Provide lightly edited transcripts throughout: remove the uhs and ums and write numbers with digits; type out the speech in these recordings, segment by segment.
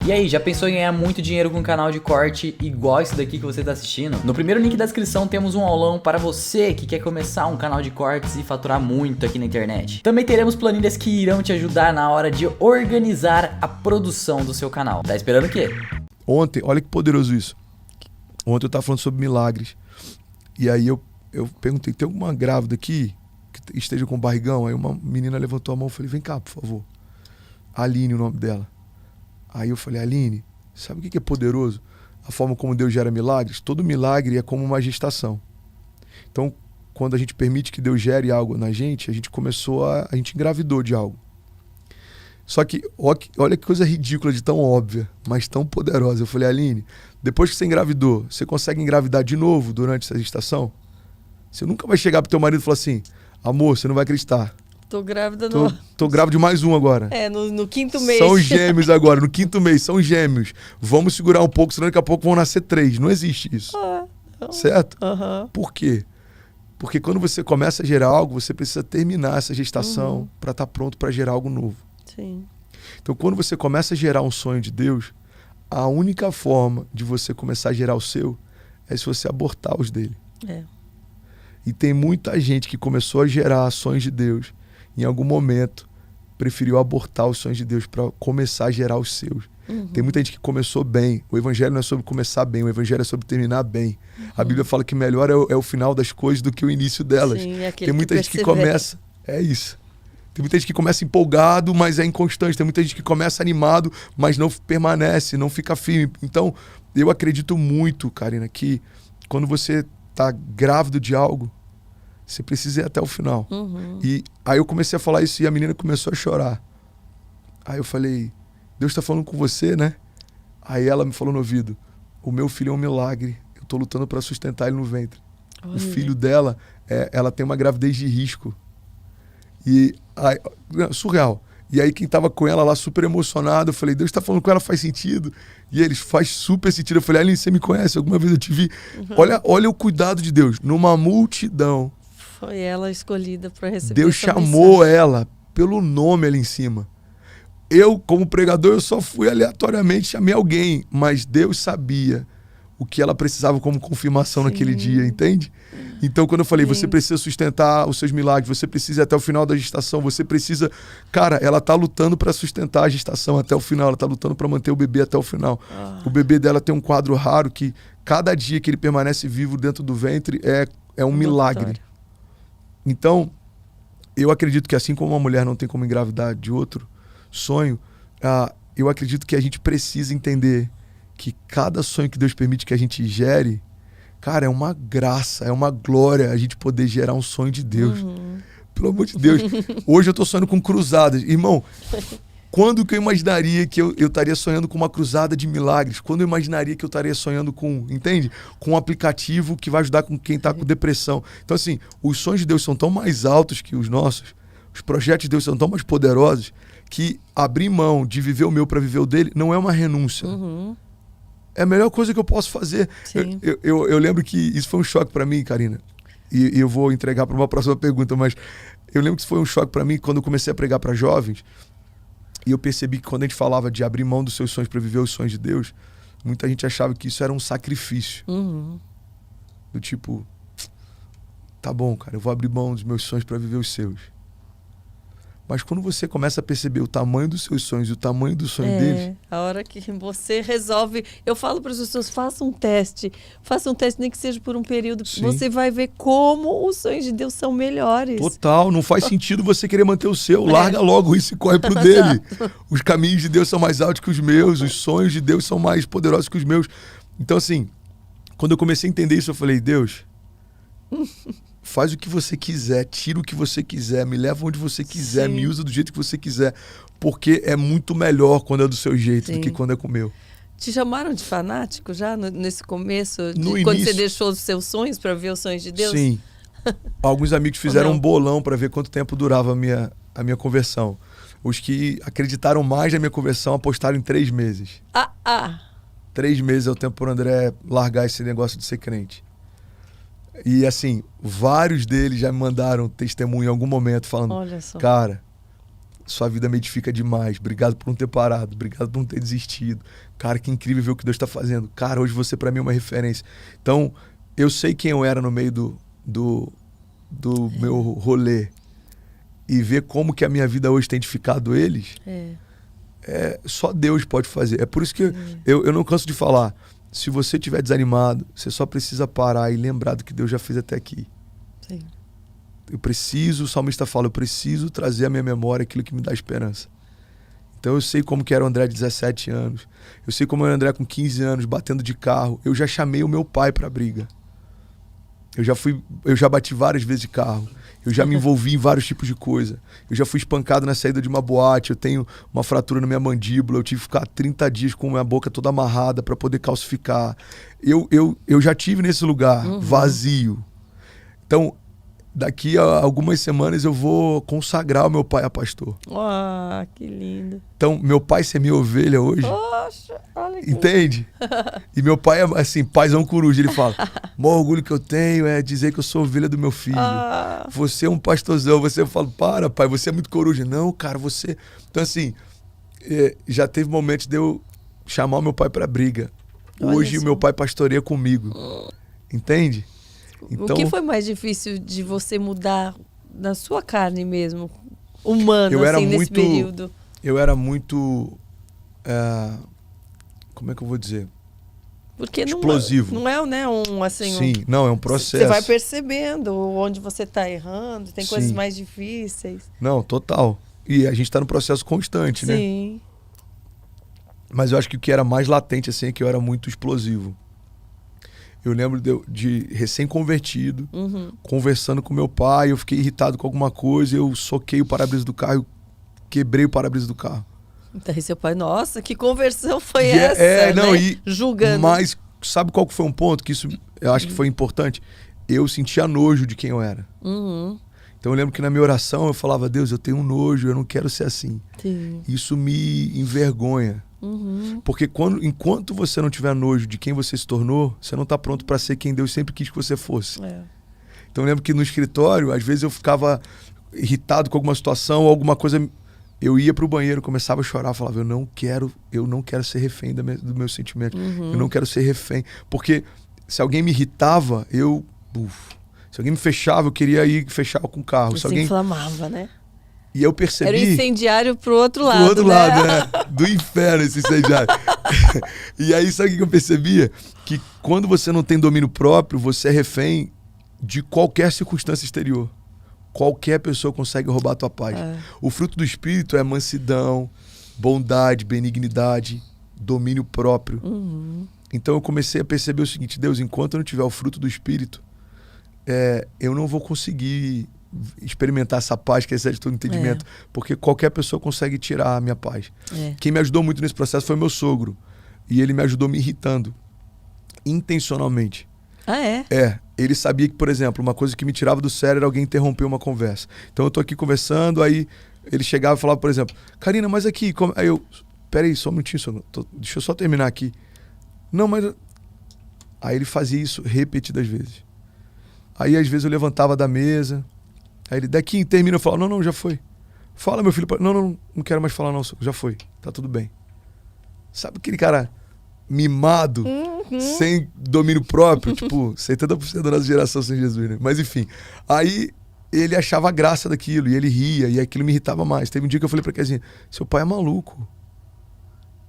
E aí, já pensou em ganhar muito dinheiro com um canal de corte igual esse daqui que você está assistindo? No primeiro link da descrição temos um aulão para você que quer começar um canal de cortes e faturar muito aqui na internet. Também teremos planilhas que irão te ajudar na hora de organizar a produção do seu canal. Tá esperando o quê? Ontem, olha que poderoso isso. Ontem eu estava falando sobre milagres. E aí eu perguntei, tem alguma grávida aqui que esteja com barrigão? Aí uma menina levantou a mão e falei, vem cá, por favor. Aline, o nome dela. Aí eu falei, Aline, sabe o que é poderoso? A forma como Deus gera milagres? Todo milagre é como uma gestação. Então, quando a gente permite que Deus gere algo na gente, a gente engravidou de algo. Só que, olha que coisa ridícula de tão óbvia, mas tão poderosa. Eu falei, Aline, depois que você engravidou, você consegue engravidar de novo durante essa gestação? Você nunca vai chegar pro teu marido e falar assim, amor, você não vai acreditar. Tô grávida Tô grávida de mais um agora. No quinto mês. São gêmeos agora, no quinto mês, são gêmeos. Vamos segurar um pouco, senão daqui a pouco vão nascer 3. Não existe isso. Certo? Por quê? Porque quando você começa a gerar algo, você precisa terminar essa gestação para estar pronto para gerar algo novo. Sim. Então, quando você começa a gerar um sonho de Deus, a única forma de você começar a gerar o seu é se você abortar os dele. E tem muita gente que começou a gerar sonhos de Deus, em algum momento preferiu abortar os sonhos de Deus para começar a gerar os seus. Tem muita gente que começou bem. O evangelho não é sobre começar bem, o evangelho é sobre terminar bem. A Bíblia fala que melhor é o final das coisas do que o início delas. Sim, tem muita gente que começa... É isso. Tem muita gente que começa empolgado, mas é inconstante. Tem muita gente que começa animado, mas não permanece, não fica firme. Então, eu acredito muito, Karina, que quando você está grávido de algo, você precisa ir até o final. E aí eu comecei a falar isso e a menina começou a chorar. Aí eu falei, Deus está falando com você, né? Aí ela me falou no ouvido, o meu filho é um milagre. Eu estou lutando para sustentar ele no ventre. Olha. O filho dela, ela tem uma gravidez de risco. E aí, surreal. E aí quem estava com ela lá super emocionado, eu falei, Deus está falando com ela, faz sentido? E eles, faz super sentido. Eu falei, Aline, você me conhece? Alguma vez eu te vi? Olha o cuidado de Deus. Numa multidão. Foi ela escolhida para receber Deus essa chamou mensagem. ela pelo nome ali em cima. Eu, como pregador, eu só fui aleatoriamente, chamei alguém. Mas Deus sabia o que ela precisava como confirmação naquele dia, entende? Então, quando eu falei, você precisa sustentar os seus milagres, você precisa ir até o final da gestação, você precisa... Cara, ela tá lutando para sustentar a gestação até o final, ela tá lutando para manter o bebê até o final. O bebê dela tem um quadro raro que cada dia que ele permanece vivo dentro do ventre é um milagre. Então, eu acredito que assim como uma mulher não tem como engravidar de outro sonho, eu acredito que a gente precisa entender que cada sonho que Deus permite que a gente gere, cara, é uma graça, é uma glória a gente poder gerar um sonho de Deus. Pelo amor de Deus. Hoje eu tô sonhando com cruzadas. Irmão, quando que eu imaginaria que eu estaria sonhando com uma cruzada de milagres? Quando eu imaginaria que eu estaria sonhando com, entende? Com um aplicativo que vai ajudar com quem tá com depressão. Então, assim, os sonhos de Deus são tão mais altos que os nossos, os projetos de Deus são tão mais poderosos, que abrir mão de viver o meu para viver o dele não é uma renúncia. É a melhor coisa que eu posso fazer. Eu lembro que isso foi um choque para mim, Karina. E eu vou entregar para uma próxima pergunta, mas eu lembro que isso foi um choque para mim quando eu comecei a pregar para jovens. E eu percebi que quando a gente falava de abrir mão dos seus sonhos para viver os sonhos de Deus, muita gente achava que isso era um sacrifício. Do tipo, tá bom, cara, eu vou abrir mão dos meus sonhos para viver os seus. Mas quando você começa a perceber o tamanho dos seus sonhos e o tamanho do sonho deles... A hora que você resolve... Eu falo para as pessoas, faça um teste, nem que seja por um período. Sim. Você vai ver como os sonhos de Deus são melhores. Total, não faz sentido você querer manter o seu. Larga logo isso e corre pro dele. Os caminhos de Deus são mais altos que os meus, os sonhos de Deus são mais poderosos que os meus. Então, assim, quando eu comecei a entender isso, eu falei, Deus... Faz o que você quiser, tira o que você quiser, me leva onde você quiser, me usa do jeito que você quiser, porque é muito melhor quando é do seu jeito do que quando é com o meu. Te chamaram de fanático já nesse começo? No quando início, você deixou os seus sonhos para ver os sonhos de Deus? Sim. Alguns amigos fizeram um bolão para ver quanto tempo durava a minha conversão. Os que acreditaram mais na minha conversão apostaram em 3 meses. 3 meses é o tempo para o André largar esse negócio de ser crente. E assim, vários deles já me mandaram testemunho em algum momento falando, cara, sua vida me edifica demais. Obrigado por não ter parado. Obrigado por não ter desistido. Cara, que incrível ver o que Deus está fazendo. Cara, hoje você pra mim é uma referência. Então, eu sei quem eu era no meio do meu rolê. E ver como que a minha vida hoje tem edificado eles, só Deus pode fazer. É por isso que eu não canso de falar. Se você estiver desanimado, você só precisa parar e lembrar do que Deus já fez até aqui. Sim. O salmista fala, eu preciso trazer à minha memória aquilo que me dá esperança. Então eu sei como que era o André de 17 anos. Eu sei como era o André com 15 anos, batendo de carro. Eu já chamei o meu pai pra briga. Eu já bati várias vezes de carro. Eu já me envolvi em vários tipos de coisa. Eu já fui espancado na saída de uma boate. Eu tenho uma fratura na minha mandíbula. Eu tive que ficar 30 dias com a minha boca toda amarrada para poder calcificar. Eu já tive nesse lugar vazio. Então, daqui a algumas semanas eu vou consagrar o meu pai a pastor. Ah, que lindo. Então, meu pai ser minha ovelha hoje. Poxa, olha que... Entende? E meu pai é assim, paizão coruja. Ele fala, o maior orgulho que eu tenho é dizer que eu sou ovelha do meu filho. Você é um pastorzão. Você fala, para pai, você é muito coruja. Não, cara, você... Então assim, já teve momentos de eu chamar o meu pai pra briga. Hoje o meu pai pastoreia comigo. Entende? Então, o que foi mais difícil de você mudar na sua carne mesmo, humano, assim, nesse período? Eu era muito... como é que eu vou dizer? Porque explosivo. Não é, né, assim... Sim, não, é um processo. Você vai percebendo onde você está errando, tem coisas mais difíceis. Não, total. E a gente está no processo constante, né? Sim. Mas eu acho que o que era mais latente, assim, é que eu era muito explosivo. Eu lembro de recém-convertido, conversando com meu pai, eu fiquei irritado com alguma coisa, eu soquei o para-brisa do carro, quebrei o para-brisa do carro. Então, e seu pai, nossa, que conversão foi essa, não, né? E, julgando. Mas sabe qual que foi um ponto que isso eu acho que foi importante? Eu sentia nojo de quem eu era. Então eu lembro que na minha oração eu falava, Deus, eu tenho um nojo, eu não quero ser assim. Sim. Isso me envergonha. Porque enquanto você não tiver nojo de quem você se tornou, você não está pronto para ser quem Deus sempre quis que você fosse. Então eu lembro que no escritório, às vezes eu ficava irritado com alguma situação, alguma coisa, eu ia pro banheiro, começava a chorar, falava, eu não quero ser refém do meu sentimento, eu não quero ser refém, porque se alguém me irritava, se alguém me fechava, eu queria ir fechar com o carro. Você inflamava, né? E eu percebi... Era o incendiário pro outro lado, do outro lado, né? Do inferno esse incendiário. E aí, sabe o que eu percebia? Que quando você não tem domínio próprio, você é refém de qualquer circunstância exterior. Qualquer pessoa consegue roubar a tua paz. O fruto do Espírito é mansidão, bondade, benignidade, domínio próprio. Então eu comecei a perceber o seguinte, Deus, enquanto eu não tiver o fruto do Espírito, eu não vou conseguir experimentar essa paz que excede todo entendimento, porque qualquer pessoa consegue tirar a minha paz. Quem me ajudou muito nesse processo foi meu sogro, e ele me ajudou me irritando intencionalmente. Ele sabia que, por exemplo, uma coisa que me tirava do sério era alguém interromper uma conversa. Então eu tô aqui conversando, aí ele chegava e falava, por exemplo, Karina, mas aqui, aí eu, peraí, só um minutinho, sogro, deixa eu só terminar aqui. Não, mas... Aí ele fazia isso repetidas vezes. Aí às vezes eu levantava da mesa, aí ele, daqui, termina, eu falo, não, já foi. Fala, meu filho, não quero mais falar não, já foi, tá tudo bem. Sabe aquele cara mimado, sem domínio próprio, tipo, 70% da nossa geração sem Jesus, né? Mas enfim, aí ele achava graça daquilo, e ele ria, e aquilo me irritava mais. Teve um dia que eu falei pra Kezinha, seu pai é maluco.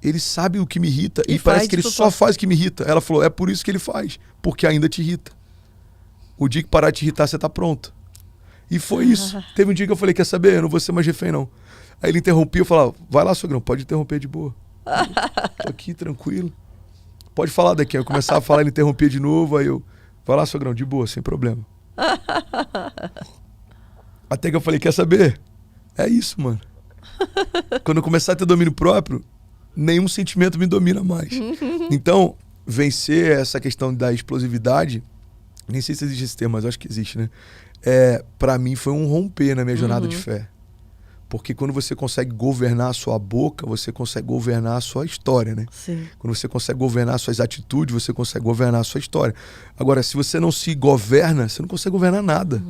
Ele sabe o que me irrita, e parece que ele só faz o que me irrita. Ela falou, é por isso que ele faz, porque ainda te irrita. O dia que parar de te irritar, você tá pronto. E foi isso. Teve um dia que eu falei, quer saber? Eu não vou ser mais refém, não. Aí ele interrompia, eu falava, vai lá, sogrão, pode interromper de boa. Tô aqui, tranquilo. Pode falar daqui. Aí eu começava a falar, ele interrompia de novo, aí eu, vai lá, sogrão, de boa, sem problema. Até que eu falei, quer saber? É isso, mano. Quando eu começar a ter domínio próprio, nenhum sentimento me domina mais. Então, vencer essa questão da explosividade, nem sei se existe esse termo, mas eu acho que existe, né? Pra mim foi um romper na minha jornada de fé. Porque quando você consegue governar a sua boca, você consegue governar a sua história, né? Sim. Quando você consegue governar as suas atitudes, você consegue governar a sua história. Agora, se você não se governa, você não consegue governar nada.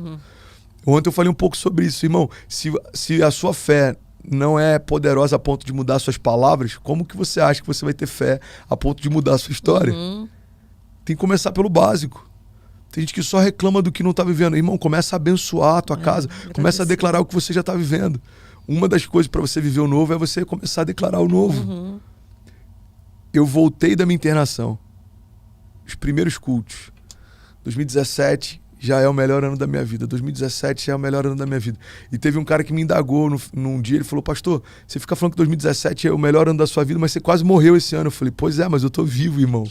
Ontem eu falei um pouco sobre isso, irmão. Se a sua fé não é poderosa a ponto de mudar suas palavras, como que você acha que você vai ter fé a ponto de mudar a sua história? Tem que começar pelo básico. Tem gente que só reclama do que não tá vivendo. Irmão, começa a abençoar a tua casa. Começa a declarar o que você já tá vivendo. Uma das coisas para você viver o novo é você começar a declarar o novo. Eu voltei da minha internação. Os primeiros cultos. 2017 já é o melhor ano da minha vida. 2017 já é o melhor ano da minha vida. E teve um cara que me indagou num dia, ele falou, pastor, você fica falando que 2017 é o melhor ano da sua vida, mas você quase morreu esse ano. Eu falei, pois é, mas eu tô vivo, irmão.